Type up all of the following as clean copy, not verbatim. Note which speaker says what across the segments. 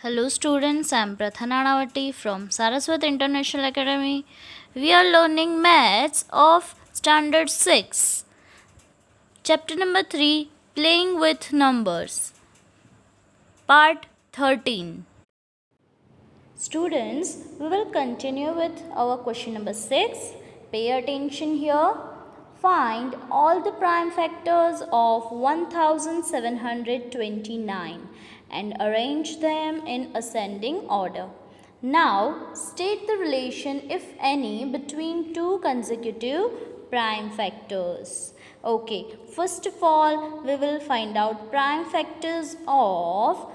Speaker 1: Hello students, I am Pratha Nanavati from Saraswat International Academy. We are learning maths of standard 6. Chapter number 3, Playing with Numbers. Part 13. Students, we will continue with our question number 6. Pay attention here. Find all the prime factors of 1729 and arrange them in ascending order. Now, state the relation, if any, between two consecutive prime factors. Okay, first of all, we will find out prime factors of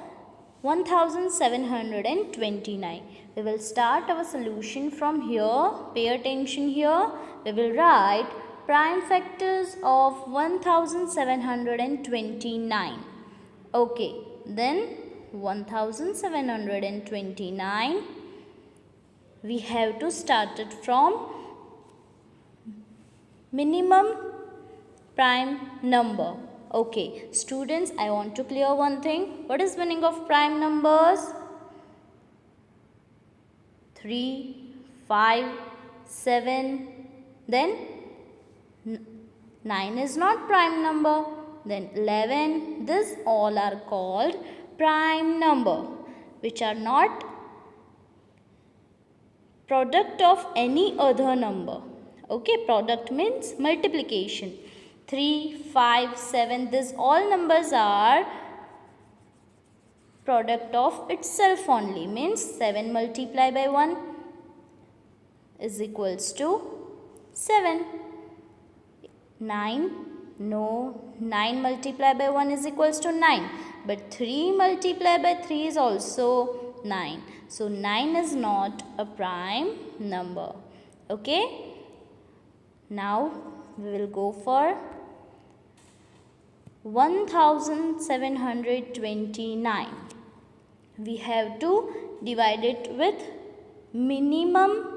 Speaker 1: 1729. We will start our solution from here. Pay attention here. We will write prime factors of 1729. Okay, then 1729. We have to start it from minimum prime number. Okay, students, I want to clear one thing. What is meaning of prime numbers? 3, 5, 7, then 9 is not prime number, then 11. These all are called prime number, which are not product of any other number. Okay, product means multiplication. 3, 5, 7, these all numbers are product of itself only, means 7 multiplied by 1 is equals to 7. 9, no, 9 multiplied by 1 is equals to 9, but 3 multiplied by 3 is also 9. So 9 is not a prime number. Okay, now we will go for 1729. We have to divide it with minimum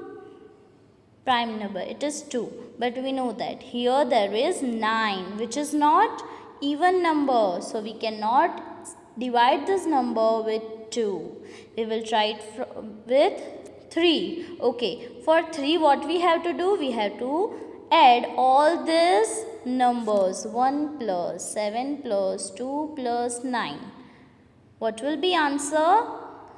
Speaker 1: prime number. It is 2, but we know that here there is 9, which is not even number, so we cannot divide this number with 2. We will try it with 3. Okay, for 3 what we have to do? We have to add all these numbers, 1 plus 7 plus 2 plus 9. What will be answer?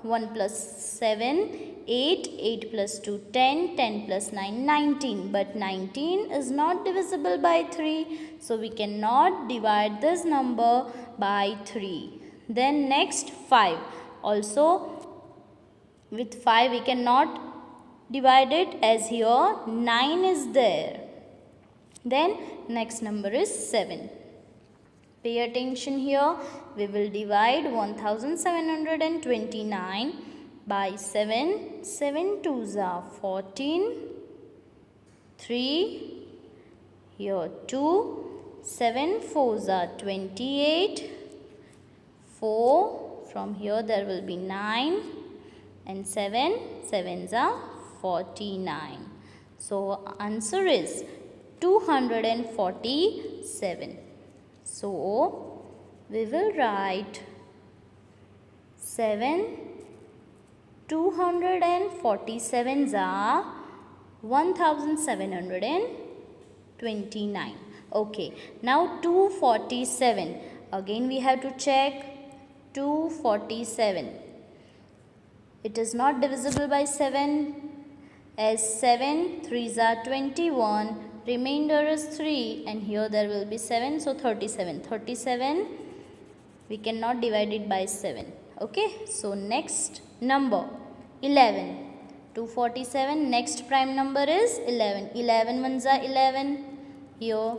Speaker 1: 1 plus 7, 8, 8 plus 2, 10, 10 plus 9, 19. But 19 is not divisible by 3. So we cannot divide this number by 3. Then next 5. Also with 5 we cannot divide it, as here 9 is there. Then next number is 7. Pay attention here. We will divide 1729 by 7. 7 twos are 14. 3. Here 2. 7 fours are 28. 4. From here there will be 9. And 7 sevens are 49. So answer is 247. So we will write 7 247s are 1729. Okay, now 247. Again we have to check 247. It is not divisible by 7, as 7 3s are 21. Remainder is 3, and here there will be 7, so 37. 37 we cannot divide it by 7. Okay, so next number 11. 247, next prime number is 11. 11 ones are 11. Here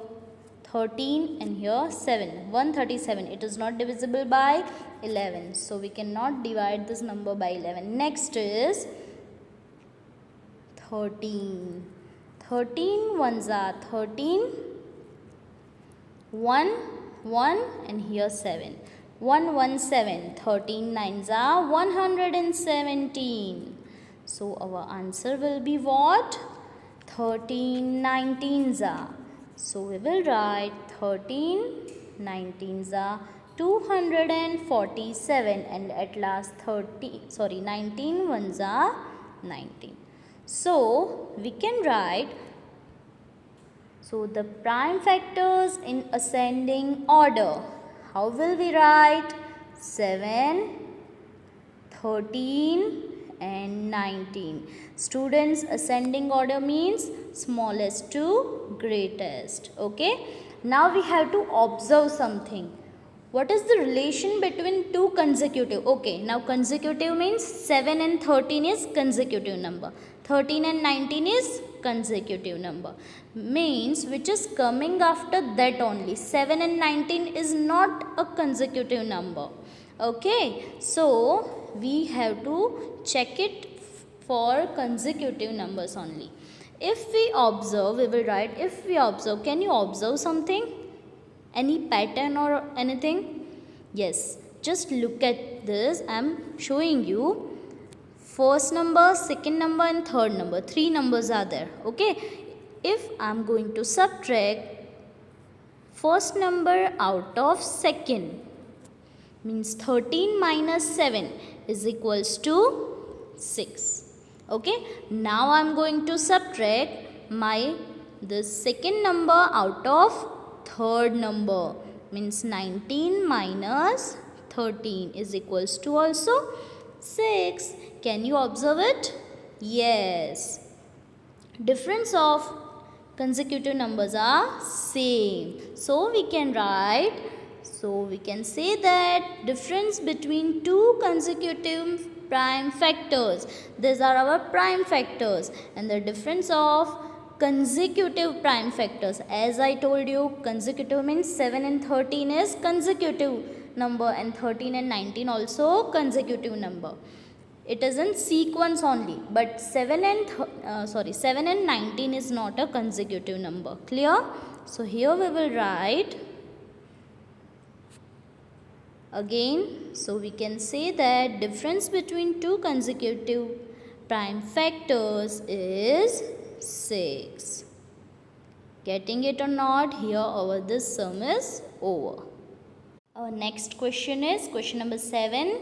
Speaker 1: 13 and here 7. 137. It is not divisible by 11. So we cannot divide this number by 11. Next is 13. 13 ones are 13. 1, 1 and here 7. 117. 13 nines are 117. So our answer will be what? 13 19s are. So we will write 13 19s are 247, and at last 19 ones are 19. So we can write, so the prime factors in ascending order. How will we write? 7, 13 and 19. Students, ascending order means smallest to greatest. Okay. Now we have to observe something. What is the relation between two consecutive? Okay, now consecutive means 7 and 13 is consecutive number. 13 and 19 is consecutive number. Means which is coming after that only. 7 and 19 is not a consecutive number. Okay, so we have to check it for consecutive numbers only. If we observe, we will write, if we observe, can you observe something? Any pattern or anything? Yes, just look at this. I am showing you first number, second number and third number. 3 numbers are there. Okay. If I am going to subtract first number out of second, means 13 minus 7 is equals to 6. Okay. Now I am going to subtract the second number out of third number, means 19 minus 13 is equals to also 6. Can you observe it? Yes. Difference of consecutive numbers are same. So we can write, we can say that difference between two consecutive prime factors, these are our prime factors, and the difference of consecutive prime factors, as I told you, consecutive means 7 and 13 is consecutive number, and 13 and 19 also consecutive number. It is in sequence only, but 7 and 19 is not a consecutive number. Clear? So here we will write again. So we can say that difference between two consecutive prime factors is 6. Getting it or not? Here our this sum is over. Our next question is question number 7.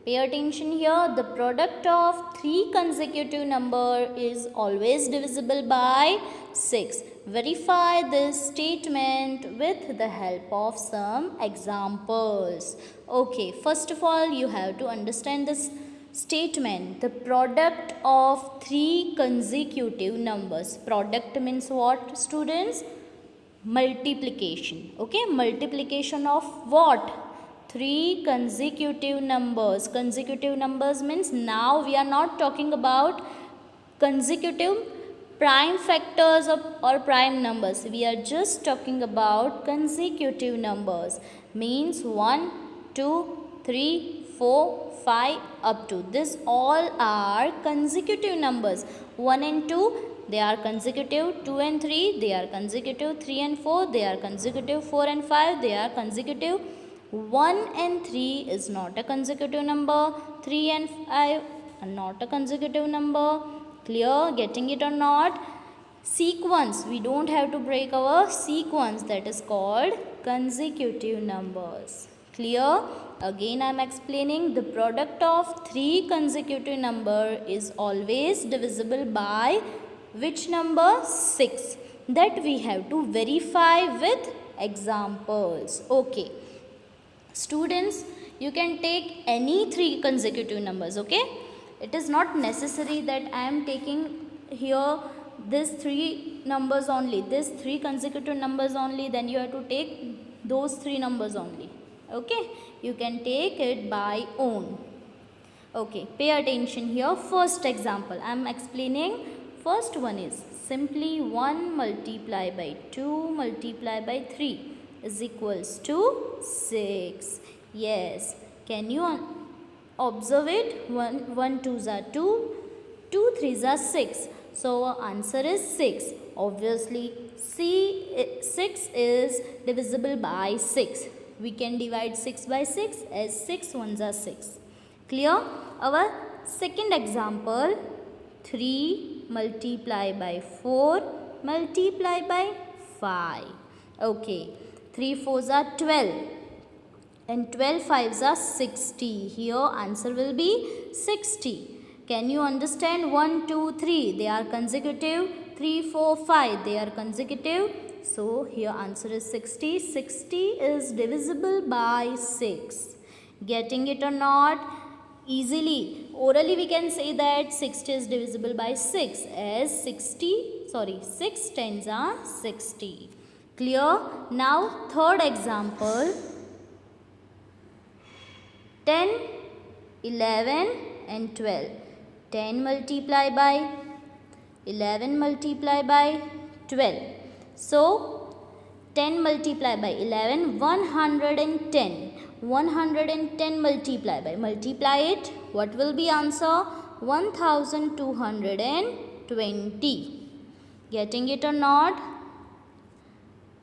Speaker 1: Pay attention here. The product of 3 consecutive number is always divisible by 6. Verify this statement with the help of some examples. Okay, first of all, you have to understand this statement. The product of 3 consecutive numbers. Product means what, students? Multiplication. Okay, multiplication of what? 3 consecutive numbers. Consecutive numbers means now we are not talking about consecutive prime factors or prime numbers. We are just talking about consecutive numbers. Means 1, 2, 3, 4, 5 up to. This all are consecutive numbers. 1 and 2, they are consecutive. 2 and 3, they are consecutive. 3 and 4, they are consecutive. 4 and 5, they are consecutive. 1 and 3 is not a consecutive number. 3 and 5 are not a consecutive number. Clear? Getting it or not? Sequence. We don't have to break our sequence. That is called consecutive numbers. Clear? Again I am explaining. The product of 3 consecutive number is always divisible by which number? 6. That we have to verify with examples. Okay. Students, you can take any 3 consecutive numbers. Okay. It is not necessary that I am taking here these 3 numbers only, these 3 consecutive numbers only, then you have to take those 3 numbers only. Okay, you can take it by own. Okay, pay attention here. First example I am explaining. First one is simply 1 multiplied by 2 multiplied by 3 is equals to 6. Yes, can you observe it? 1 2s are 2, 2 3s are 6. So our answer is 6. Obviously, 6 is divisible by 6. We can divide 6 by 6 as 6 ones are 6. Clear? Our second example, 3 multiplied by 4 multiplied by 5. Okay, 3 4s are 12. and 12 fives are 60. Here answer will be 60. Can you understand? 1, 2, 3, they are consecutive. 3, 4, 5, they are consecutive. So here answer is 60. 60 is divisible by 6. Getting it or not? Easily. Orally we can say that 60 is divisible by 6 as 6 tens are 60. Clear? Now third example. 10, 11 and 12. 10 multiply by 11 multiply by 12. So 10 multiply by 11, 110. 110 multiply it. What will be answer? 1220. Getting it or not?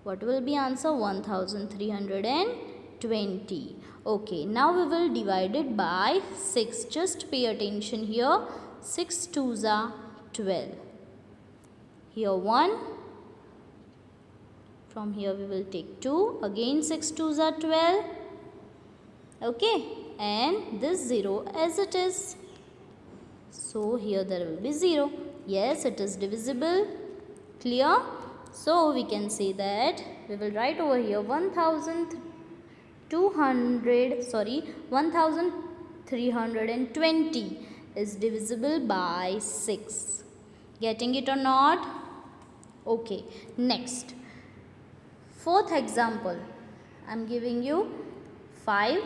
Speaker 1: What will be answer? 1320. Okay, now we will divide it by 6. Just pay attention here. 6 twos are 12. Here 1. From here we will take 2. Again 6 twos are 12. Okay, and this 0 as it is. So here there will be 0. Yes, it is divisible. Clear? So we can say that we will write over here 1320 is divisible by 6. Getting it or not? Okay, next. Fourth example. I am giving you 5,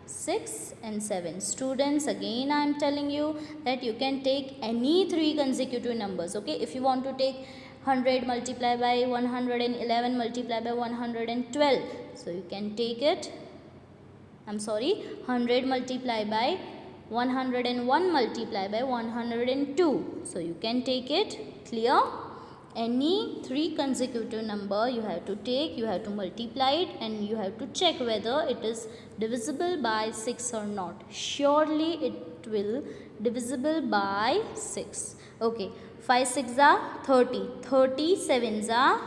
Speaker 1: 6 and 7. Students, again I am telling you that you can take any 3 consecutive numbers. Okay, if you want to take 100 multiplied by 111 multiplied by 112. So you can take it. 100 multiplied by 101 multiplied by 102. So you can take it. Clear? Any 3 consecutive number you have to take, you have to multiply it and you have to check whether it is divisible by 6 or not. Surely it will divisible by 6. Okay, 5 6 are 30. 30 7s are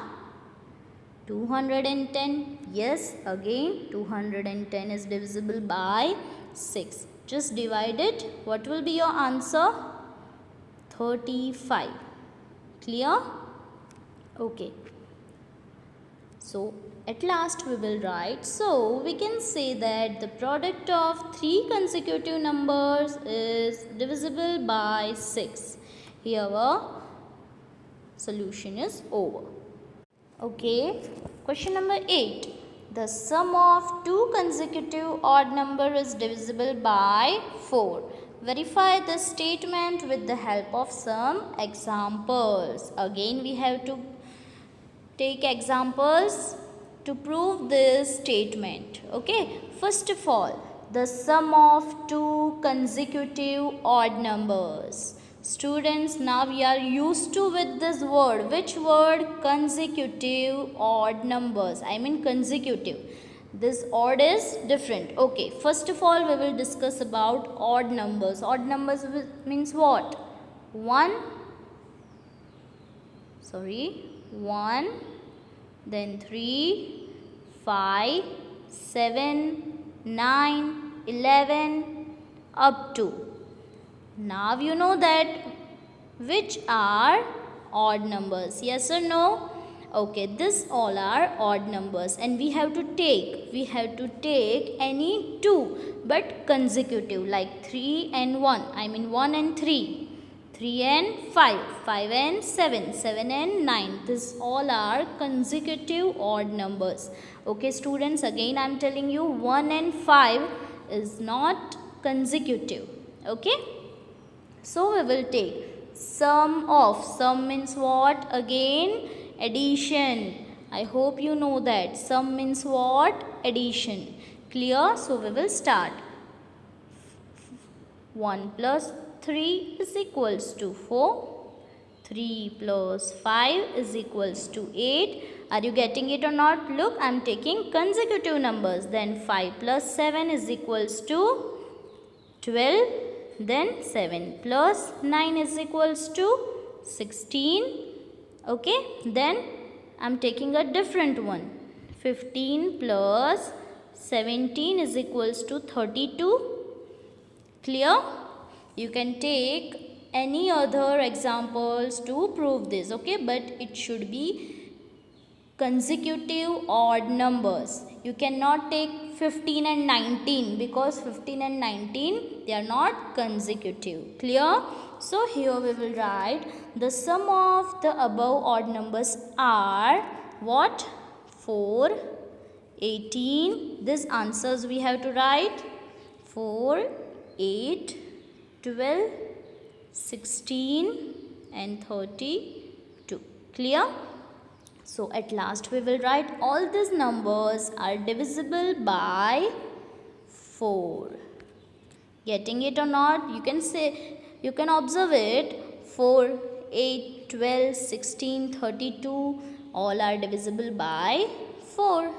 Speaker 1: 210. Yes, again 210 is divisible by 6. Just divide it. What will be your answer? 35. Clear? Okay. So at last we will write. So we can say that the product of 3 consecutive numbers is divisible by 6. Here our solution is over. Okay. Question number 8. The sum of 2 consecutive odd number is divisible by 4. Verify the statement with the help of some examples. Again we have to take examples to prove this statement. Okay. First of all, the sum of 2 consecutive odd numbers. Students, now we are used to with this word. Which word? Consecutive odd numbers. I mean consecutive. This odd is different. Okay, first of all we will discuss about odd numbers. Odd numbers means what? 1, then 3, 5, 7, 9, 11 up to. Now you know that which are odd numbers. Yes or no? Okay, this all are odd numbers and we have to take any 2 but consecutive, like 3 and 1. I mean 1 and 3. 3 and 5, 5 and 7, 7 and 9. This all are consecutive odd numbers. Okay students, again I am telling you 1 and 5 is not consecutive. Okay. So we will take sum of. Sum means what? Again addition. I hope you know that. Sum means what? Addition. Clear? So we will start. 1 plus 3 is equals to 4. 3 plus 5 is equals to 8. Are you getting it or not? Look, I am taking consecutive numbers. Then 5 plus 7 is equals to 12. Then 7 plus 9 is equals to 16. Okay. Then I am taking a different one. 15 plus 17 is equals to 32. Clear? You can take any other examples to prove this, okay, but it should be consecutive odd numbers. You cannot take 15 and 19 because 15 and 19 they are not consecutive. Clear? So here we will write the sum of the above odd numbers are what? 4, 18. These answers we have to write 4, 8, 12, 16 and 32. Clear? So at last we will write all these numbers are divisible by 4. Getting it or not? You can say, you can observe it. 4, 8, 12, 16, 32 all are divisible by 4.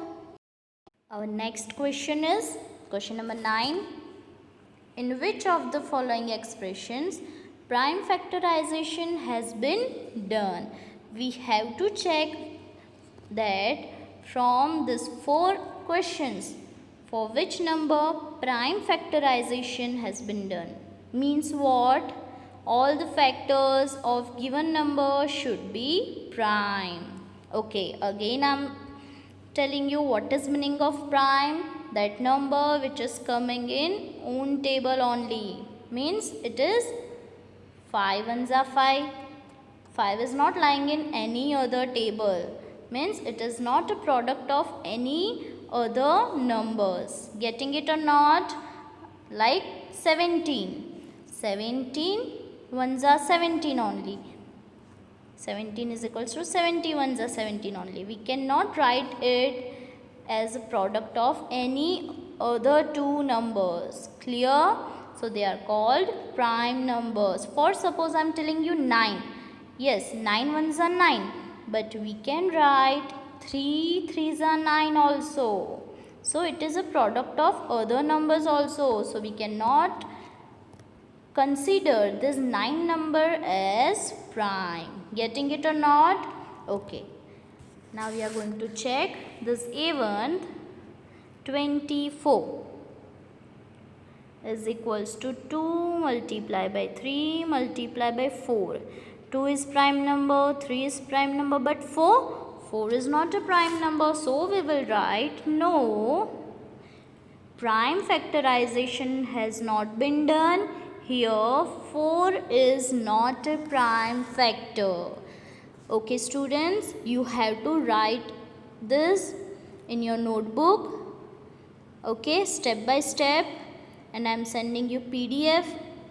Speaker 1: Our next question is question number 9. In which of the following expressions prime factorization has been done? We have to check that from these 4 questions for which number prime factorization has been done. Means what? All the factors of given number should be prime. Okay, again I'm telling you what is meaning of prime. That number which is coming in own table only. Means it is 5 ones are 5. 5 is not lying in any other table. Means it is not a product of any other numbers. Getting it or not? Like 17. 17 ones are 17 only. 17 is equals to 70 ones are 17 only. We cannot write it as a product of any other two numbers. Clear? So they are called prime numbers. For suppose I am telling you 9. Yes, 9 ones are 9. But we can write 3 threes are 9 also. So it is a product of other numbers also. So we cannot consider this 9 number as prime. Getting it or not? Okay. Now we are going to check this A1 24 is equals to 2 multiplied by 3 multiplied by 4. 2 is prime number, 3 is prime number, but 4 is not a prime number. So we will write no, prime factorization has not been done. Here 4 is not a prime factor. Okay students, you have to write this in your notebook. Okay, step by step, and I am sending you PDF.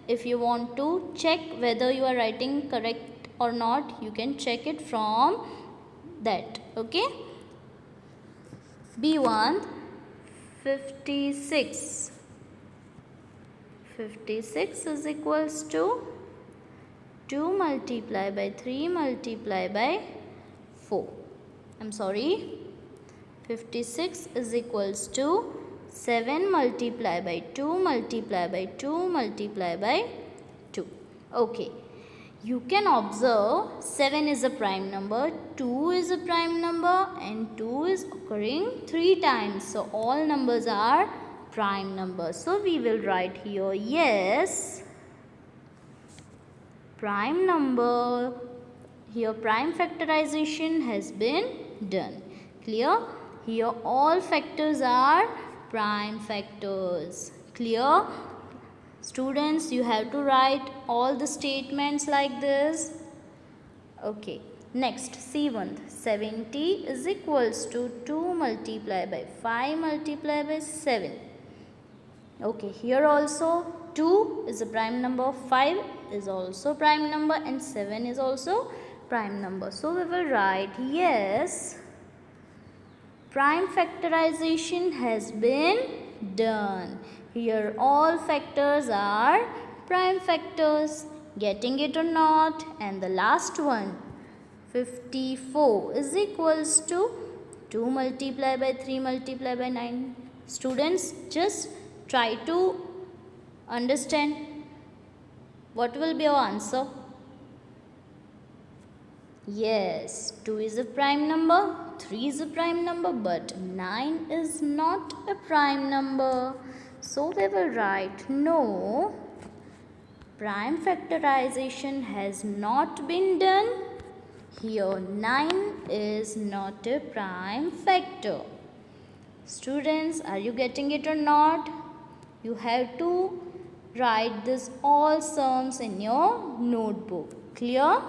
Speaker 1: If you want to check whether you are writing correct or not, you can check it from that. Okay, B1 56. 56 is equals to 2 multiplied by 3 multiplied by 4. I'm sorry. 56 is equals to 7 multiplied by 2 multiplied by 2 multiplied by 2. Okay. You can observe 7 is a prime number, 2 is a prime number, and 2 is occurring 3 times. So all numbers are prime numbers. So we will write here yes, prime number. Here prime factorization has been done. Clear? Here all factors are prime factors. Clear? Students, you have to write all the statements like this. Okay. Next, C1. 70 is equals to 2 multiplied by 5 multiplied by 7. Okay, here also 2 is a prime number, 5 is also prime number, and 7 is also prime number. So we will write yes, prime factorization has been done. Here all factors are prime factors. Getting it or not? And the last one, 54 is equals to 2 multiplied by 3 multiplied by 9. Students, just try to understand what will be your answer. Yes, 2 is a prime number, 3 is a prime number, but 9 is not a prime number. So we will write no, prime factorization has not been done. Here 9 is not a prime factor. Students, are you getting it or not? You have to write this all sums in your notebook. Clear?